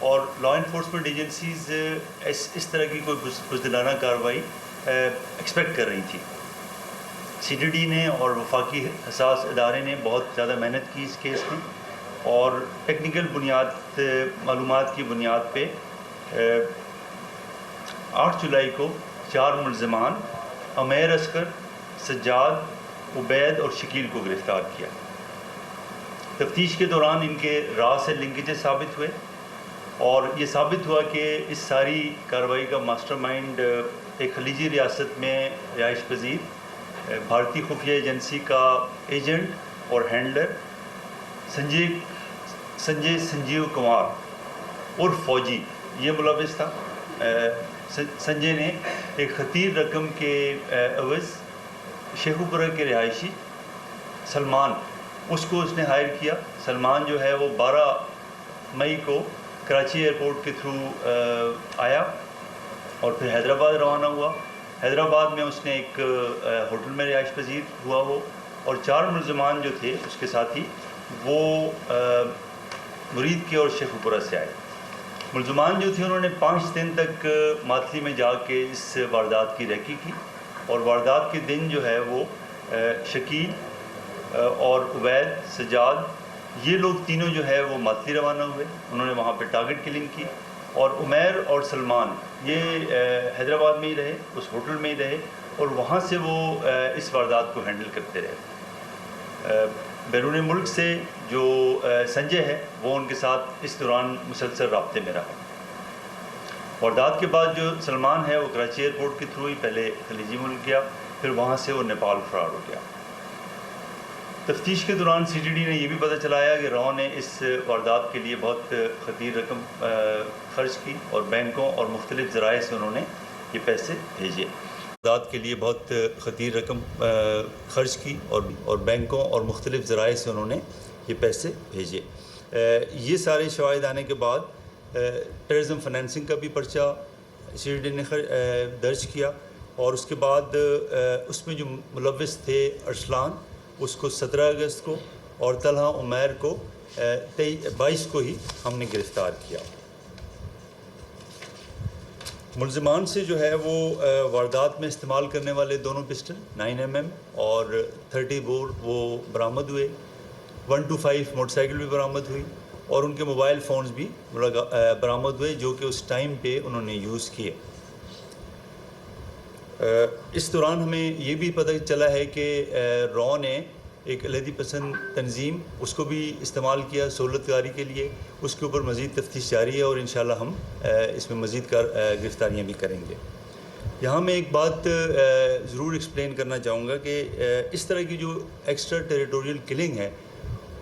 اور law enforcement agencies اس طرح کی کوئی بزدلانہ کارروائی ایکسپیکٹ کر رہی تھی. سی ٹی ڈی نے اور وفاقی حساس ادارے نے بہت زیادہ محنت کی اس کیس میں, اور ٹیکنیکل معلومات کی بنیاد پہ 8 جولائی کو 4 ملزمان عمیر اصغر, سجاد, عبید اور شکیل کو گرفتار کیا. تفتیش کے دوران ان کے راہ سے لنکیجز ثابت ہوئے, اور یہ ثابت ہوا کہ اس ساری کارروائی کا ماسٹر مائنڈ ایک خلیجی ریاست میں رہائش پذیر بھارتی خفیہ ایجنسی کا ایجنٹ اور ہینڈلر سنجے سنجیو کمار عرف فوجی یہ ملوث تھا. سنجے نے ایک خطیر رقم کے عوض شیخوپورہ کے رہائشی سلمان اس نے ہائر کیا. سلمان جو ہے وہ 12 مئی کو کراچی ایئرپورٹ کے تھرو آیا اور پھر حیدرآباد روانہ ہوا. حیدرآباد میں اس نے ایک ہوٹل میں رہائش پذیر ہوا وہ, اور 4 ملزمان جو تھے اس کے ساتھی وہ مرید کے اور شیخوپورہ سے آئے. ملزمان جو تھے انہوں نے 5 دن تک ماتلی میں جا کے اس واردات کی ریکی کی, اور واردات کے دن جو ہے وہ شکیل اور عبید, سجاد یہ لوگ تینوں جو ہے وہ ماتلی روانہ ہوئے. انہوں نے وہاں پہ ٹارگٹ کلنگ کی, اور عمیر اور سلمان یہ حیدرآباد میں ہی رہے, اس ہوٹل میں ہی رہے, اور وہاں سے وہ اس واردات کو ہینڈل کرتے رہے. بیرون ملک سے جو سنجے ہے وہ ان کے ساتھ اس دوران مسلسل رابطے میں رہا. واردات کے بعد جو سلمان ہے وہ کراچی ایئرپورٹ کے تھرو ہی پہلے خلیجی ملک گیا, پھر وہاں سے وہ نیپال فرار ہو گیا. تفتیش کے دوران سی ٹی ڈی نے یہ بھی پتہ چلایا کہ راؤ نے اس واردات کے لیے بہت خطیر رقم خرچ کی, اور بینکوں اور مختلف ذرائع سے انہوں نے یہ پیسے بھیجے. واردات کے لیے بہت خطیر رقم خرچ کی, اور بینکوں اور مختلف ذرائع سے انہوں نے یہ پیسے بھیجے. یہ سارے شواہد آنے کے بعد ٹیررزم فنانسنگ کا بھی پرچہ سی ٹی ڈی نے درج کیا, اور اس کے بعد اس میں جو ملوث تھے ارسلان اس کو 17 اگست کو, اور طلحہ عمیر کو 22 کو ہی ہم نے گرفتار کیا. ملزمان سے جو ہے وہ واردات میں استعمال کرنے والے دونوں پسٹل 9mm اور 30 بور وہ برآمد ہوئے. 125 موٹر سائیکل بھی برآمد ہوئی, اور ان کے موبائل فونز بھی برآمد ہوئے جو کہ اس ٹائم پہ انہوں نے یوز کیے. اس دوران ہمیں یہ بھی پتہ چلا ہے کہ راؤ نے ایک علیحدگی پسند تنظیم اس کو بھی استعمال کیا سہولت کاری کے لیے. اس کے اوپر مزید تفتیش جاری ہے, اور انشاءاللہ ہم اس میں مزید گرفتاریاں بھی کریں گے. یہاں میں ایک بات ضرور ایکسپلین کرنا چاہوں گا کہ اس طرح کی جو ایکسٹرا ٹیریٹوریل کلنگ ہے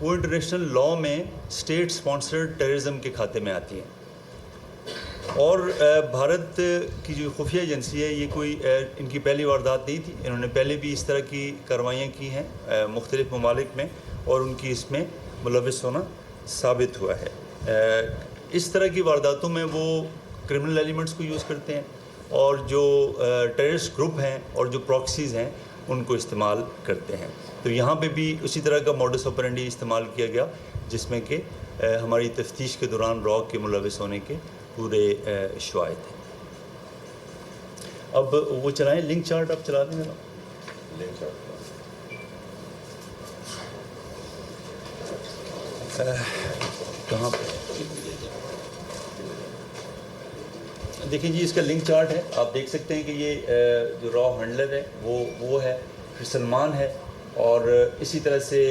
وہ انٹرنیشنل لاء میں اسٹیٹ اسپانسرڈ ٹیررزم کے کھاتے میں آتی ہے, اور بھارت کی جو خفیہ ایجنسی ہے یہ کوئی ان کی پہلی واردات نہیں تھی. انہوں نے پہلے بھی اس طرح کی کارروائیاں کی ہیں مختلف ممالک میں, اور ان کی اس میں ملوث ہونا ثابت ہوا ہے. اس طرح کی وارداتوں میں وہ کرمنل ایلیمنٹس کو یوز کرتے ہیں, اور جو ٹیررسٹ گروپ ہیں اور جو پراکسیز ہیں ان کو استعمال کرتے ہیں. تو یہاں پہ بھی اسی طرح کا موڈس آپرینڈی استعمال کیا گیا, جس میں کہ ہماری تفتیش کے دوران راؤ کے ملوث ہونے کے پورے شواہد ہیں. اب وہ چلائیں لنک چارٹ, آپ چلا دیں ذرا لنک چارٹ. کہاں پہ دیکھیں جی, اس کا لنک چارٹ ہے, آپ دیکھ سکتے ہیں کہ یہ جو راؤ ہینڈلر ہے وہ ہے, پھر سلمان ہے, اور اسی طرح سے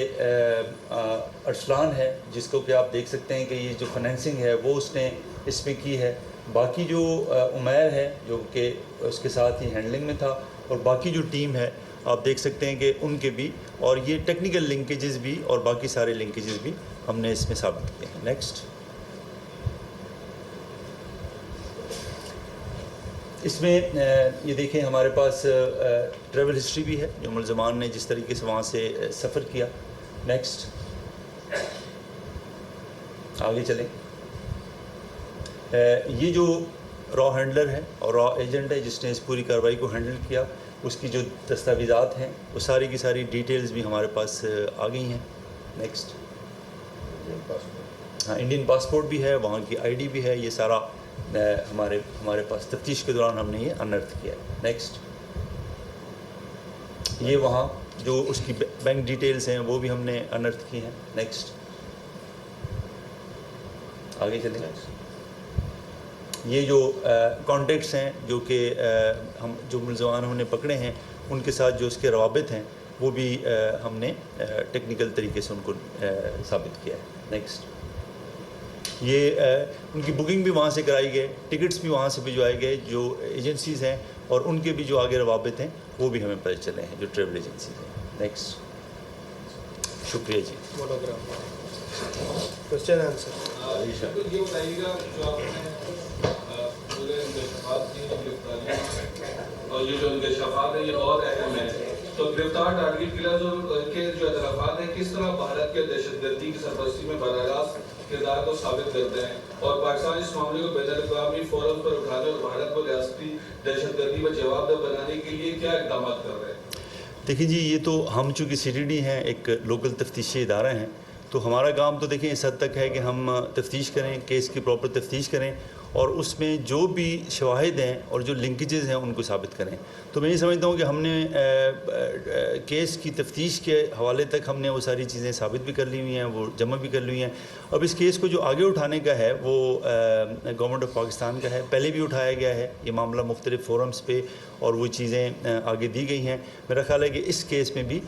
ارسلان ہے جس کو کہ آپ دیکھ سکتے ہیں کہ یہ جو فنانسنگ ہے وہ اس نے اس میں کی ہے. باقی جو عمیر ہے جو کہ اس کے ساتھ ہی ہینڈلنگ میں تھا, اور باقی جو ٹیم ہے آپ دیکھ سکتے ہیں کہ ان کے بھی, اور یہ ٹیکنیکل لنکیجز بھی اور باقی سارے لنکیجز بھی ہم نے اس میں ثابت کیے ہیں. نیکسٹ. اس میں یہ دیکھیں ہمارے پاس ٹریول ہسٹری بھی ہے جو ملزمان نے جس طریقے سے وہاں سے سفر کیا. نیکسٹ آگے چلیں. یہ جو را ہینڈلر ہے اور را ایجنٹ ہے جس نے اس پوری کارروائی کو ہینڈل کیا, اس کی جو دستاویزات ہیں وہ ساری کی ساری ڈیٹیلز بھی ہمارے پاس آ گئی ہیں. نیکسٹ. ہاں انڈین پاسپورٹ بھی ہے, وہاں کی آئی ڈی بھی ہے, یہ سارا ہمارے پاس تفتیش کے دوران ہم نے یہ انرتھ کیا ہے. نیکسٹ, یہ وہاں جو اس کی بینک ڈیٹیلز ہیں وہ بھی ہم نے انرتھ کی ہیں. نیکسٹ, آگے چلیں. یہ جو کانٹیکٹس ہیں جو کہ ہم جو ملزمان ہم نے پکڑے ہیں ان کے ساتھ جو اس کے روابط ہیں وہ بھی ہم نے ٹیکنیکل طریقے سے ان کو ثابت کیا ہے. نیکسٹ, یہ ان کی بکنگ بھی وہاں سے کرائی گئی, ٹکٹس بھی وہاں سے بھجوائے گئے جو ایجنسیز ہیں, اور ان کے بھی جو آگے روابط ہیں وہ بھی ہمیں پتہ چلے ہیں جو ٹریول ایجنسیز ہیں. نیکسٹ, شکریہ جی. Question answer. یہ بتائیے گا جو آپ نے پورے انکشافات کی گرفتاریاں اور یہ جو انکشافات ہیں یہ بہت اہم ہیں, تو گرفتار ٹارگیٹ کلرز کے جو اعترافات ہیں کس طرح بھارت کے دہشت گردی کی سرپرستی میں براہ راست کردار کو ثابت کرتے ہیں, اور پاکستان اس معاملے کو بین الاقوامی فورم پر اٹھانے اور بھارت کو ریاستی دہشت گردی پر جواب دہ بنانے کے لیے کیا اقدامات کر رہے ہیں؟ دیکھیں جی, یہ تو ہم چونکہ سی ٹی ڈی ہیں, ایک لوکل تفتیشی ادارہ ہیں, تو ہمارا کام تو دیکھیں اس حد تک ہے کہ ہم تفتیش کریں, کیس کی پراپر تفتیش کریں, اور اس میں جو بھی شواہد ہیں اور جو لنکیجز ہیں ان کو ثابت کریں. تو میں یہ سمجھتا ہوں کہ ہم نے کیس کی تفتیش کے حوالے تک ہم نے وہ ساری چیزیں ثابت بھی کر لی ہوئی ہیں, وہ جمع بھی کر لی ہوئی ہیں. اب اس کیس کو جو آگے اٹھانے کا ہے وہ گورنمنٹ آف پاکستان کا ہے, پہلے بھی اٹھایا گیا ہے یہ معاملہ مختلف فورمز پہ, اور وہ چیزیں آگے دی گئی ہیں. میرا خیال ہے کہ اس کیس میں بھی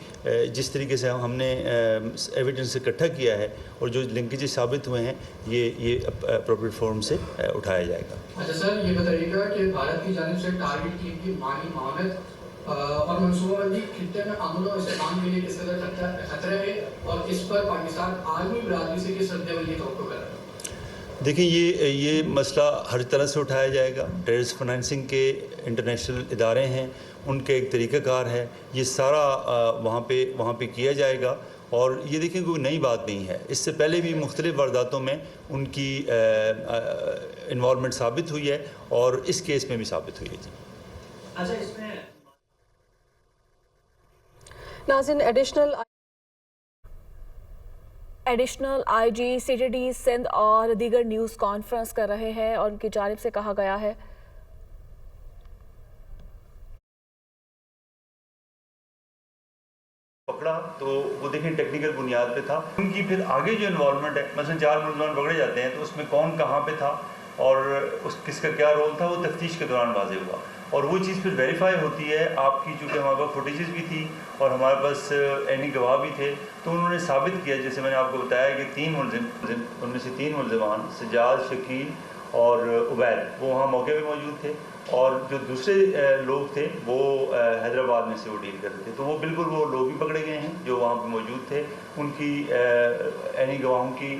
جس طریقے سے ہم نے ایویڈنس اکٹھا کیا ہے اور جو لنکیجز ثابت ہوئے ہیں یہ اپروپریٹ فورم سے اٹھایا جائے گا. اچھا سر, یہ بتائیے گا کہ بھارت کی جانب سے ٹارگیٹ ٹیم کی مالی معاونت اور منصوبہ بندی خطے میں امن و استحکام کے لیے کس قدر خطرہ ہے, اور اس پر پاکستان عالمی برادری سے کس رد عمل کی توقع کر رہا ہے؟ دیکھیں یہ مسئلہ ہر طرح سے اٹھایا جائے گا. ٹیررسٹ فنانسنگ کے انٹرنیشنل ادارے ہیں, ان کا ایک طریقہ کار ہے, یہ سارا وہاں پہ کیا جائے گا. اور یہ دیکھیں کوئی نئی بات نہیں ہے, اس سے پہلے بھی مختلف وارداتوں میں ان کی انوالومنٹ ثابت ہوئی ہے, اور اس کیس میں بھی ثابت ہوئی ہے. جی اچھا, اس میں ناظرین additional I G C T D Sindh اور دیگر نیوز کانفرنس کر رہے ہیں, اور ان کی جانب سے کہا گیا ہے پکڑا تو وہ دیکھیں ٹیکنیکل بنیاد پہ تھا. ان کی پھر آگے جو انوالومنٹ ہے, مثلا 4 ملزمان پکڑے جاتے ہیں تو اس میں کون کہاں پہ تھا اور کس کا کیا رول تھا, وہ تفتیش کے دوران واضح ہوا, اور وہ چیز پھر ویریفائی ہوتی ہے. آپ کی چونکہ ہمارے پاس فوٹیجز بھی تھی اور ہمارے پاس عینی گواہ بھی تھے, تو انہوں نے ثابت کیا, جیسے میں نے آپ کو بتایا کہ 3 ملزم ان میں سے 3 ملزمان سجاد, شکیل اور عبید وہ وہاں موقع پہ موجود تھے, اور جو دوسرے لوگ تھے وہ حیدرآباد میں سے وہ ڈیل کر رہے تھے. تو وہ بالکل وہ لوگ بھی پکڑے گئے ہیں جو وہاں پہ موجود تھے, ان کی عینی گواہوں کی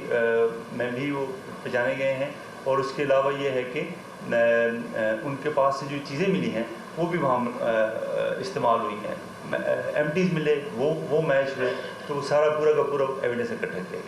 میں بھی وہ پہچانے گئے ہیں. اور اس کے علاوہ یہ ہے کہ ان کے پاس سے جو چیزیں ملی ہیں وہ بھی وہاں استعمال ہوئی ہیں, ایم ٹیز ملے وہ میچ ہوئے, تو سارا پورا کا پورا ایویڈنس اکٹھا کیا گیا.